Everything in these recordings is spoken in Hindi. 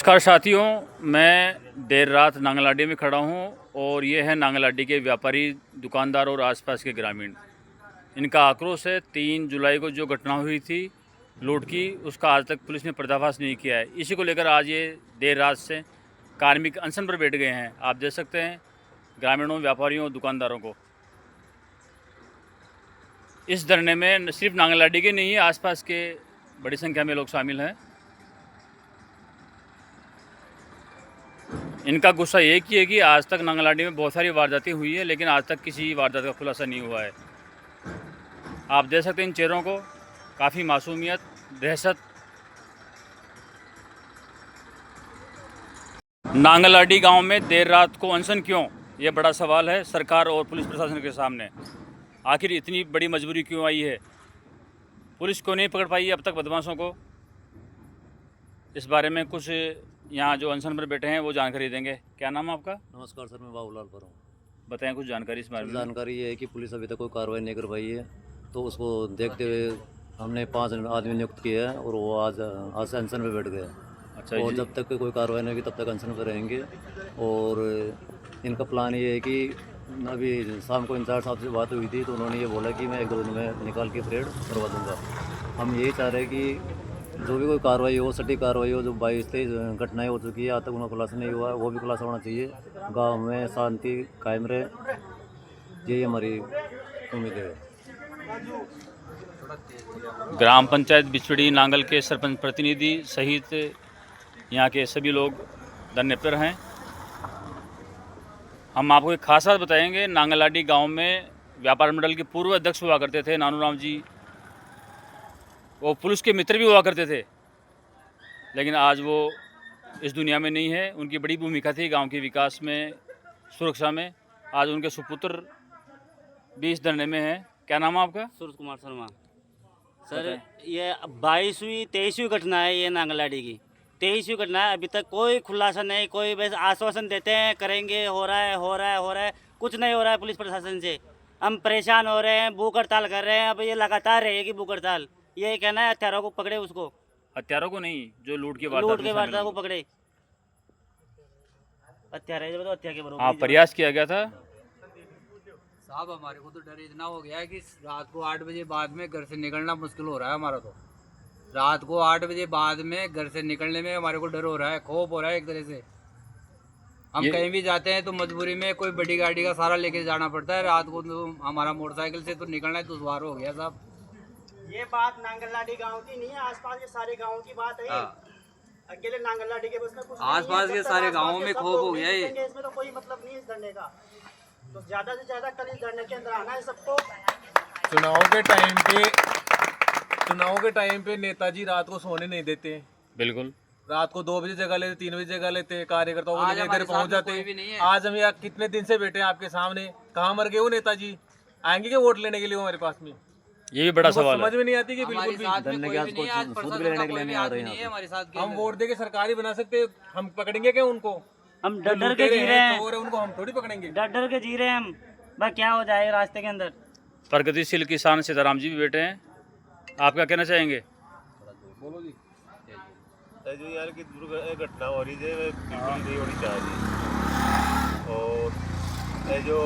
नमस्कार साथियों, मैं देर रात नांगलाडी में खड़ा हूं और ये है नांगलाडी के व्यापारी, दुकानदार और आसपास के ग्रामीण। इनका आक्रोश है 3 जुलाई को जो घटना हुई थी लूट की, उसका आज तक पुलिस ने पर्दाफाश नहीं किया है। इसी को लेकर आज ये देर रात से कार्मिक अनशन पर बैठ गए हैं। आप देख सकते हैं ग्रामीणों, व्यापारियों और दुकानदारों को। इस धरने में सिर्फ नांगलाडी के नहीं, आसपास के बड़ी संख्या में लोग शामिल हैं। इनका गुस्सा एक ही है कि आज तक नांगलाडी में बहुत सारी वारदातें हुई है, लेकिन आज तक किसी वारदात का खुलासा नहीं हुआ है। आप देख सकते हैं इन चेहरों को, काफ़ी मासूमियत, दहशत। नांगलाडी गांव में देर रात को अनशन क्यों, ये बड़ा सवाल है सरकार और पुलिस प्रशासन के सामने। आखिर इतनी बड़ी मजबूरी क्यों आई है? पुलिस क्यों नहीं पकड़ पाई है अब तक बदमाशों को? इस बारे में कुछ यहाँ जो अनशन पर बैठे हैं वो जानकारी देंगे। क्या नाम है आपका? नमस्कार सर, मैं बाबूलाल पर हूँ। बताएं कुछ जानकारी इस बारे में। जानकारी ये है कि पुलिस अभी तक कोई कार्रवाई नहीं कर पाई है, तो उसको देखते हुए हमने 5 आदमी नियुक्त किए हैं और वो आज से अनशन पे बैठ गए। अच्छा और जी। जब तक कोई कार्रवाई नहीं होगी तब तक अनशन पे रहेंगे। और इनका प्लान ये है कि अभी शाम को इंचार्ज साहब से बात हुई थी, तो उन्होंने ये बोला कि मैं 1-2 दिन में निकाल के परेड करवा दूँगा। हम यही चाह रहे हैं कि जो भी कोई कार्रवाई हो, सटीक कार्रवाई हो। जो 22-23 घटनाएं हो चुकी है, आज तक उनका खुलासा नहीं हुआ, वो भी खुलासा होना चाहिए। गांव में शांति कायम रहे, यही हमारी उम्मीद है। ग्राम पंचायत बिछड़ी नांगल के सरपंच प्रतिनिधि सहित यहाँ के सभी लोग धरने पर हैं। हम आपको एक खास बात बताएंगे। नांगलाडी गांव में व्यापार मंडल के पूर्व अध्यक्ष हुआ करते थे नानूराम जी। वो पुलिस के मित्र भी हुआ करते थे, लेकिन आज वो इस दुनिया में नहीं है। उनकी बड़ी भूमिका थी गांव के विकास में, सुरक्षा में। आज उनके सुपुत्र भी इस धरने में हैं। क्या नाम है आपका? सूरज कुमार शर्मा। सर, ये 22वीं 23वीं घटना है ये नांगलाडी की। 23वीं घटना है, अभी तक कोई खुलासा नहीं। कोई बस आश्वासन देते हैं करेंगे, हो रहा है, कुछ नहीं हो रहा है पुलिस प्रशासन से। हम परेशान हो रहे हैं, भूख हड़ताल कर रहे हैं। अब ये लगातार रहेगी भूख हड़ताल। ये कहना है हत्यारों को पकड़े, उसको हत्यारों को नहीं, जो लूट के वारदात को पकड़े। हत्यारे तो हत्या के बराबर। हाँ, प्रयास किया गया था साहब। हमारे को तो डर इतना हो गया है कि रात को 8 बजे बाद में घर से निकलना मुश्किल हो रहा है हमारा। तो रात को 8 बजे बाद में घर से निकलने में हमारे को डर हो रहा है, खौफ हो रहा है एक तरह से। हम कहीं भी जाते हैं तो मजबूरी में कोई बड़ी गाड़ी का सहारा लेके जाना पड़ता है। रात को तो हमारा मोटरसाइकिल से तो निकलना दुश्वार हो गया साहब। ये बात नांगलाडी गांव की नहीं है, आसपास के सारे गांवों की बात है। अकेले नांगलाडी के बस में कुछ आसपास के सारे गांवों में खौफ हो गया है। इसमें तो कोई मतलब नहीं है इस धरने का। तो ज्यादा से ज्यादा कल इस धरने के अंदर आना है सबको। चुनाव के टाइम पे नेताजी रात को सोने नहीं देते। बिल्कुल। रात को 2 बजे जगह लेते, 3 बजे जगह लेते, कार्यकर्ताओं को लेकर इधर पहुंच जाते। आज हम यहाँ कितने दिन से बैठे हैं आपके सामने, कहाँ मर गए वो नेताजी? आएंगे क्या वोट लेने के लिए हमारे पास में? ये भी बड़ा सवाल समझ में नहीं आती कि बिल्कुल भी हम वोट दे के सरकार ही बना सकते। हम पकड़ेंगे क्या उनको? हम डर डर के जी रहे हैं। उनको हम थोड़ी पकड़ेंगे। डर डर के जी रहे हैं हम। भाई क्या हो जाए रास्ते के अंदर। प्रगतिशील किसान सीताराम जी भी बैठे हैं। आप क्या कहना चाहेंगे? बोलो जी। जो यार की घटना हो रही है बिल्कुल नहीं होनी चाहिए। और ये जो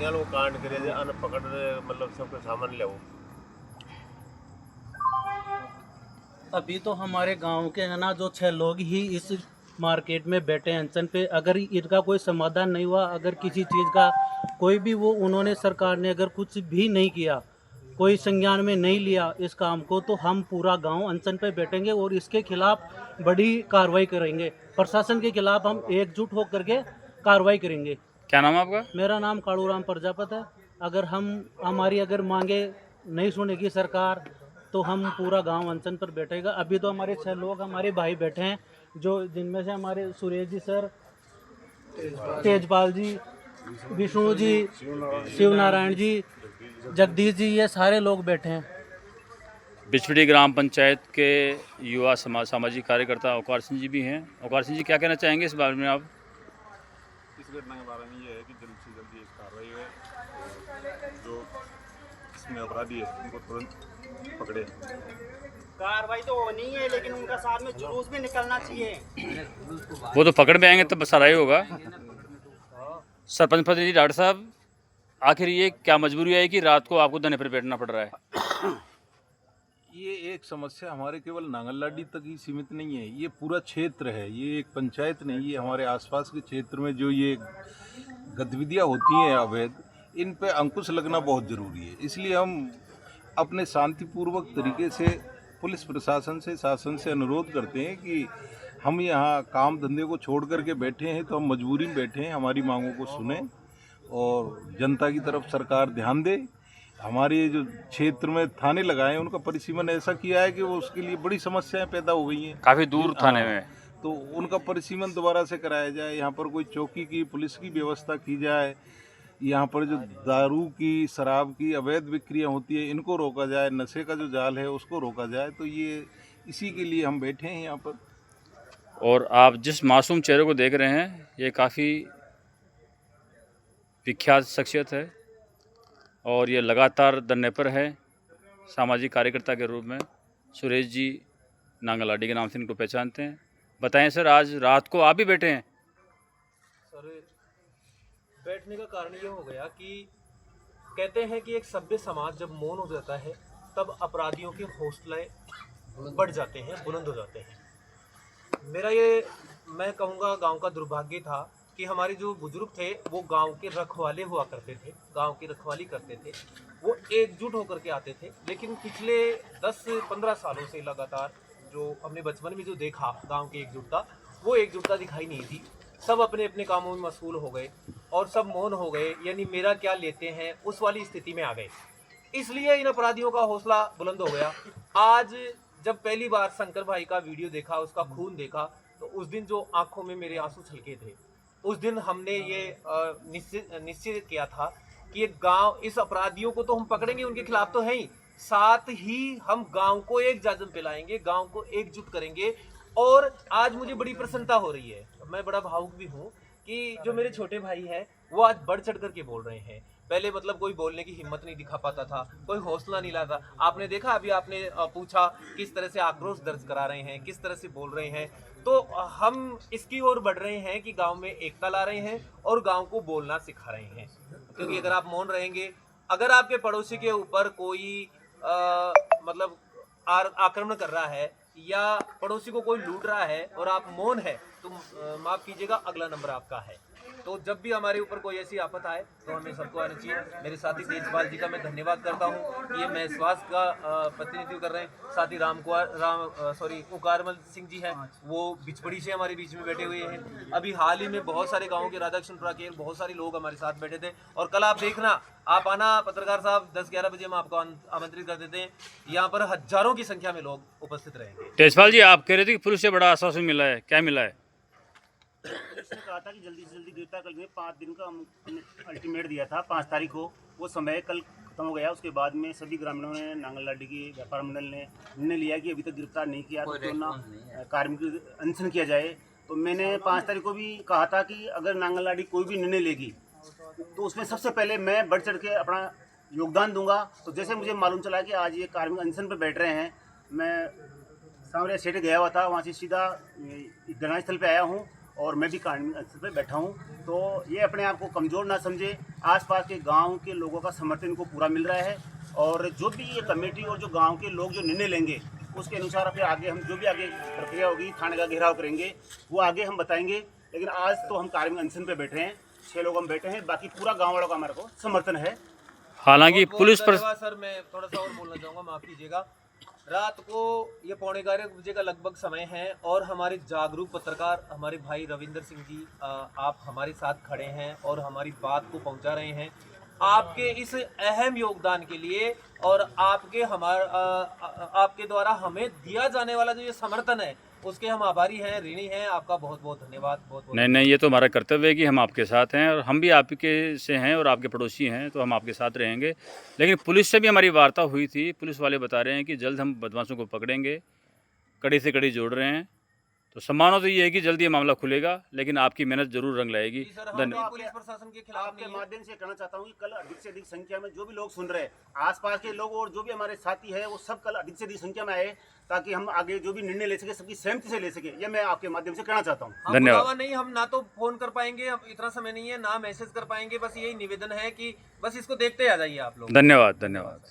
यहाँ लोग कांड करे अन पकड़ मतलब सबके सामान ले। अभी तो हमारे गांव के है ना जो 6 लोग ही इस मार्केट में बैठे हैं अनशन पे। अगर इनका कोई समाधान नहीं हुआ, अगर किसी चीज़ का कोई भी वो उन्होंने सरकार ने अगर कुछ भी नहीं किया, कोई संज्ञान में नहीं लिया इस काम को, तो हम पूरा गांव अनशन पे बैठेंगे और इसके खिलाफ बड़ी कार्रवाई करेंगे। प्रशासन के खिलाफ हम एकजुट होकर के कार्रवाई करेंगे। क्या नाम है आपका? मेरा नाम कालूराम प्रजापत है। अगर हमारी अगर मांगे नहीं सुनेगी सरकार, तो हम पूरा गांव अनशन पर बैठेगा। अभी तो हमारे 6 लोग हमारे भाई बैठे हैं, जो जिनमें से हमारे सुरेश जी सर, तेजपाल जी, विष्णु जी, शिव नारायण जी, जगदीश जी, ये सारे लोग बैठे हैं। बिछड़ी ग्राम पंचायत के युवा सामाजिक कार्यकर्ता औकार सिंह जी भी हैं। औकार सिंह जी, क्या कहना चाहेंगे इस बारे में आप? इस घटना के बारे में ये है कि जल्द से जल्द एक कार्रवाई हो, जो इसमें अपराधी है उनको तुरंत पकड़े। कार्रवाई तो होनी है, लेकिन उनका साथ में जुलूस भी निकलना चाहिए। वो तो पकड़ में आएंगे तब सारा ही होगा। सरपंच प्रतिनिधि डॉक्टर साहब, आखिर ये क्या मजबूरी है कि रात को आपको धरने पर बैठना पड़ रहा है? ये एक समस्या हमारे केवल नांगललाडी तक ही सीमित नहीं है, ये पूरा क्षेत्र है। ये एक पंचायत नहीं, ये हमारे आसपास के क्षेत्र में जो ये गतिविधियां होती हैं अवैध, इन पे अंकुश लगना बहुत ज़रूरी है। इसलिए हम अपने शांतिपूर्वक तरीके से पुलिस प्रशासन से, शासन से अनुरोध करते हैं कि हम यहाँ काम धंधे को छोड़ करके बैठे हैं तो हम मजबूरी में बैठे हैं, हमारी मांगों को सुने और जनता की तरफ सरकार ध्यान दे। हमारे जो क्षेत्र में थाने लगाए हैं उनका परिसीमन ऐसा किया है कि वो उसके लिए बड़ी समस्याएं पैदा हो गई हैं काफ़ी दूर थाने में, तो उनका परिसीमन दोबारा से कराया जाए। यहाँ पर कोई चौकी की, पुलिस की व्यवस्था की जाए। यहाँ पर जो दारू की, शराब की अवैध बिक्रियाँ होती है इनको रोका जाए, नशे का जो जाल है उसको रोका जाए। तो ये इसी के लिए हम बैठे हैं यहाँ पर। और आप जिस मासूम चेहरे को देख रहे हैं ये काफ़ी विख्यात शख्सियत है और ये लगातार धरने पर है सामाजिक कार्यकर्ता के रूप में। सुरेश जी नांगलाडी के नाम से इनको पहचानते हैं। बताएं सर, आज रात को आप भी बैठे हैं? सर, बैठने का कारण ये हो गया कि कहते हैं कि एक सभ्य समाज जब मौन हो जाता है तब अपराधियों के हौसले बढ़ जाते हैं, बुलंद हो जाते हैं। मेरा ये, मैं कहूँगा, गांव का दुर्भाग्य था कि हमारे जो बुजुर्ग थे वो गांव के रखवाले हुआ करते थे, गांव की रखवाली करते थे, वो एकजुट होकर के आते थे। लेकिन पिछले 10-15 सालों से लगातार जो हमने बचपन में जो देखा गांव की एकजुटता, वो एकजुटता दिखाई नहीं दी। सब अपने अपने कामों में मशगूल हो गए और सब मौन हो गए, यानी मेरा क्या लेते हैं उस वाली स्थिति में आ गए। इसलिए इन अपराधियों का हौसला बुलंद हो गया। आज जब पहली बार शंकर भाई का वीडियो देखा, उसका खून देखा, तो उस दिन जो आंखों में मेरे आंसू छलके थे, उस दिन हमने ये निश्चित किया था कि ये गांव, इस अपराधियों को तो हम पकड़ेंगे, उनके खिलाफ तो है ही, साथ ही हम गांव को एक जाजम पिलाएंगे, गांव को एकजुट करेंगे। और आज मुझे बड़ी प्रसन्नता हो रही है, मैं बड़ा भावुक भी हूँ कि जो मेरे छोटे भाई हैं वो आज बढ़ चढ़ कर के बोल रहे हैं। पहले मतलब कोई बोलने की हिम्मत नहीं दिखा पाता था, कोई हौसला नहीं लाता। आपने देखा, अभी आपने पूछा किस तरह से आक्रोश दर्ज करा रहे हैं, किस तरह से बोल रहे हैं। तो हम इसकी ओर बढ़ रहे हैं कि गांव में एकता ला रहे हैं और गांव को बोलना सिखा रहे हैं। क्योंकि अगर आप मौन रहेंगे, अगर आपके पड़ोसी के ऊपर कोई मतलब आक्रमण कर रहा है या पड़ोसी को कोई लूट रहा है और आप मौन है, तो माफ़ कीजिएगा, अगला नंबर आपका है। तो जब भी हमारे ऊपर कोई ऐसी आफत आए तो हमें सबको आना चाहिए। मेरे साथी तेजपाल जी का मैं धन्यवाद करता हूँ कि ये महसवास का प्रतिनिधित्व कर रहे हैं। साथ ही उकारमल सिंह जी हैं, वो बिचपड़ी से हमारे बीच में बैठे हुए हैं। अभी हाल ही में बहुत सारे गाँव के राधाकृष्णपुरा के बहुत सारे लोग हमारे साथ बैठे थे। और कल आप देखना, आप आना पत्रकार साहब, 10-11 बजे हम आपको आमंत्रित कर देते हैं। यहाँ पर हजारों की संख्या में लोग उपस्थित रहेंगे। तेजपाल जी, आप कह रहे थे कि पुलिस से बड़ा आश्वासन मिला है, क्या मिला है? उसने कहा था कि जल्दी से जल्दी गिरफ्तार कर लेंगे। 5 दिन का हमने अल्टीमेट दिया था, 5 तारीख को। वो समय कल खत्म हो गया। उसके बाद में सभी ग्रामीणों ने, नांगललाडी के व्यापार मंडल ने निर्णय लिया कि अभी तक गिरफ्तार नहीं किया तो क्यों ना कार्मिक अनशन किया जाए। तो मैंने 5 तारीख को भी कहा था कि अगर नांगललाडी कोई भी निर्णय लेगी तो उसमें सबसे पहले मैं बढ़ चढ़ के अपना योगदान दूंगा। तो जैसे मुझे मालूम चला कि आज ये कार्मिक अनशन पर बैठ रहे हैं, मैं सांवरिया स्टेट गया हुआ था, वहाँ से सीधा धरना स्थल पर आया हूँ और मैं भी कार्मिक स्थल पर बैठा हूँ। तो ये अपने आप को कमज़ोर ना समझे, आसपास के गांव के लोगों का समर्थन इनको पूरा मिल रहा है। और जो भी ये कमेटी और जो गांव के लोग जो निर्णय लेंगे उसके अनुसार फिर आगे हम जो भी आगे प्रक्रिया होगी, थाने का घेराव करेंगे, वो आगे हम बताएंगे। लेकिन आज तो हम कार्मिक अनशन पर बैठे हैं, 6 लोग हम बैठे हैं, बाकी पूरा गाँव वालों का हमारे को समर्थन है। हालांकि पुलिस पर सर, मैं थोड़ा सा और बोलना चाहूँगा, माफ़ कीजिएगा। रात को ये 11:15 बजे का लगभग समय है और हमारे जागरूक पत्रकार हमारे भाई रविंदर सिंह जी, आप हमारे साथ खड़े हैं और हमारी बात को पहुंचा रहे हैं। आपके इस अहम योगदान के लिए और आपके द्वारा हमें दिया जाने वाला जो ये समर्थन है उसके हम आभारी हैं, ऋणी हैं। आपका बहुत बहुत धन्यवाद। बहुत नहीं, ये तो हमारा कर्तव्य है कि हम आपके साथ हैं और हम भी आपके से हैं और आपके पड़ोसी हैं, तो हम आपके साथ रहेंगे। लेकिन पुलिस से भी हमारी वार्ता हुई थी, पुलिस वाले बता रहे हैं कि जल्द हम बदमाशों को पकड़ेंगे, कड़ी से कड़ी जोड़ रहे हैं तो सम्मानना तो ये है कि जल्दी ये मामला खुलेगा, लेकिन आपकी मेहनत जरूर रंग लाएगी। जी सर, हम धन्यवाद। भी पुलिस प्रशासन के खिलाफ आपके नहीं है। माध्यम से कहना चाहता हूँ कि कल अधिक से अधिक संख्या में जो भी लोग सुन रहे हैं, आसपास के लोग और जो भी हमारे साथी है, वो सब कल अधिक से अधिक संख्या में आए, ताकि हम आगे जो भी निर्णय ले सके सबकी सहमति से ले सके। ये मैं आपके माध्यम से कहना चाहता हूँ। हम धन्यवाद। बुलावा नहीं, हम ना तो फोन कर पाएंगे, अब इतना समय नहीं है, ना मैसेज कर पाएंगे। बस यही निवेदन है कि बस इसको देखते आ जाइए आप लोग। धन्यवाद। धन्यवाद।